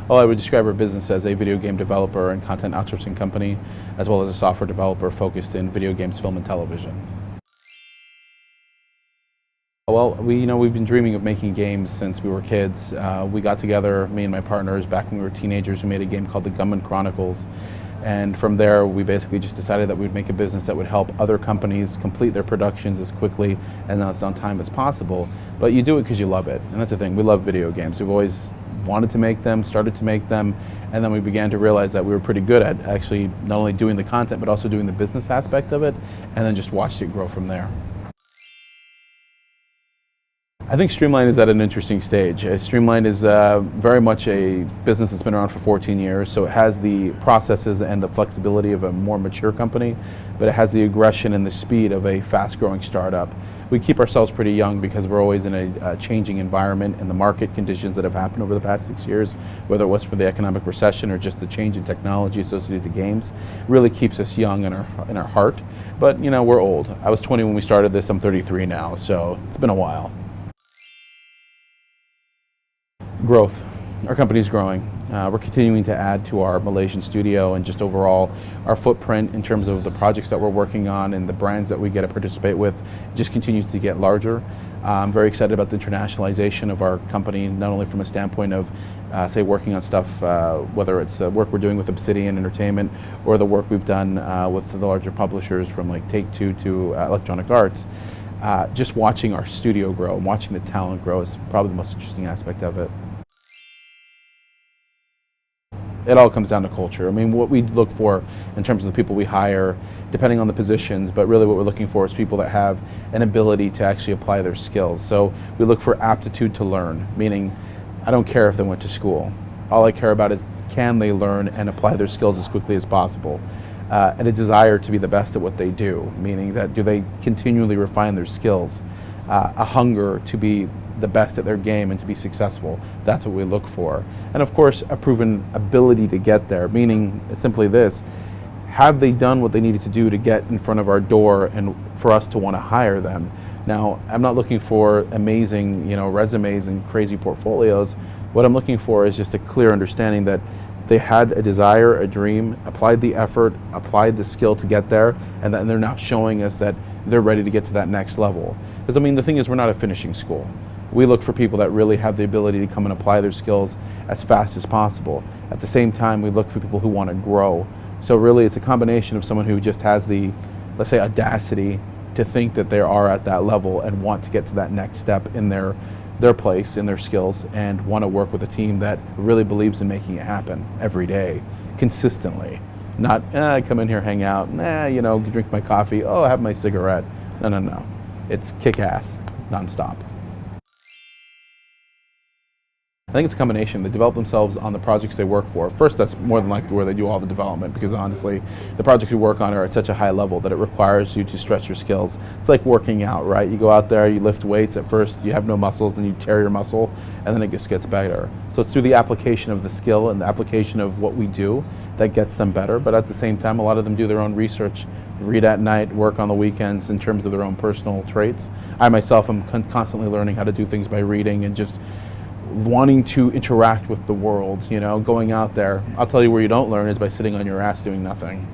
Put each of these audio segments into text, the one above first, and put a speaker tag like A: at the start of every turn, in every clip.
A: Well, I would describe our business as a video game developer and content outsourcing company, as well as a software developer focused in video games, film, and television. Well, we've been dreaming of making games since we were kids. We got together, me and my partners, back when we were teenagers. We made a game called The Gunman Chronicles. And from there, we basically just decided that we'd make a business that would help other companies complete their productions as quickly and as on time as possible. But you do it because you love it. And that's the thing, we love video games. We've always wanted to make them, started to make them, and then we began to realize that we were pretty good at actually not only doing the content, but also doing the business aspect of it, and then just watched it grow from there. I think Streamline is at an interesting stage. Streamline is very much a business that's been around for 14 years, so it has the processes and the flexibility of a more mature company, but it has the aggression and the speed of a fast-growing startup. We keep ourselves pretty young because we're always in a changing environment, and the market conditions that have happened over the past 6 years, whether it was for the economic recession or just the change in technology associated with games, really keeps us young in our heart. But we're old. I was 20 when we started this, I'm 33 now, so it's been a while. Growth. Our company's growing. We're continuing to add to our Malaysian studio and just overall our footprint in terms of the projects that we're working on and the brands that we get to participate with just continues to get larger. I'm very excited about the internationalization of our company, not only from a standpoint of say working on stuff, whether it's work we're doing with Obsidian Entertainment or the work we've done with the larger publishers from like Take-Two to Electronic Arts. Just watching our studio grow and watching the talent grow is probably the most interesting aspect of it. It all comes down to culture. I mean, what we look for in terms of the people we hire, depending on the positions, but really what we're looking for is people that have an ability to actually apply their skills. So we look for aptitude to learn, meaning I don't care if they went to school. All I care about is can they learn and apply their skills as quickly as possible. And a desire to be the best at what they do, meaning that do they continually refine their skills, a hunger to be the best at their game and to be successful. That's what we look for. And of course, a proven ability to get there, meaning simply this, have they done what they needed to do to get in front of our door and for us to want to hire them? Now, I'm not looking for amazing, resumes and crazy portfolios. What I'm looking for is just a clear understanding that they had a desire, a dream, applied the effort, applied the skill to get there, and then they're now showing us that they're ready to get to that next level. Because I mean, the thing is, we're not a finishing school. We look for people that really have the ability to come and apply their skills as fast as possible. At the same time, we look for people who want to grow. So really, it's a combination of someone who just has the, let's say, audacity to think that they are at that level and want to get to that next step in their place, in their skills, and want to work with a team that really believes in making it happen every day, consistently. Not, come in here, hang out, drink my coffee, have my cigarette. No. It's kick-ass, nonstop. I think it's a combination. They develop themselves on the projects they work for. First, that's more than likely where they do all the development, because honestly, the projects you work on are at such a high level that it requires you to stretch your skills. It's like working out, right? You go out there, you lift weights. At first, you have no muscles, and you tear your muscle, and then it just gets better. So it's through the application of the skill and the application of what we do that gets them better. But at the same time, a lot of them do their own research, read at night, work on the weekends in terms of their own personal traits. I myself am constantly learning how to do things by reading and just wanting to interact with the world, going out there. I'll tell you where you don't learn is by sitting on your ass doing nothing.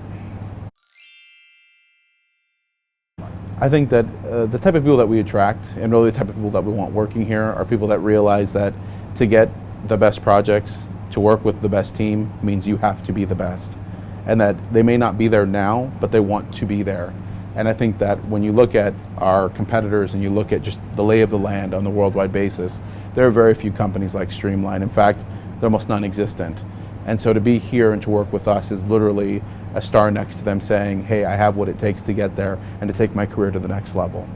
A: I think that the type of people that we attract and really the type of people that we want working here are people that realize that to get the best projects, to work with the best team means you have to be the best. And that they may not be there now, but they want to be there. And I think that when you look at our competitors and you look at just the lay of the land on the worldwide basis, there are very few companies like Streamline. In fact, they're almost non-existent. And so to be here and to work with us is literally a star next to them saying, hey, I have what it takes to get there and to take my career to the next level.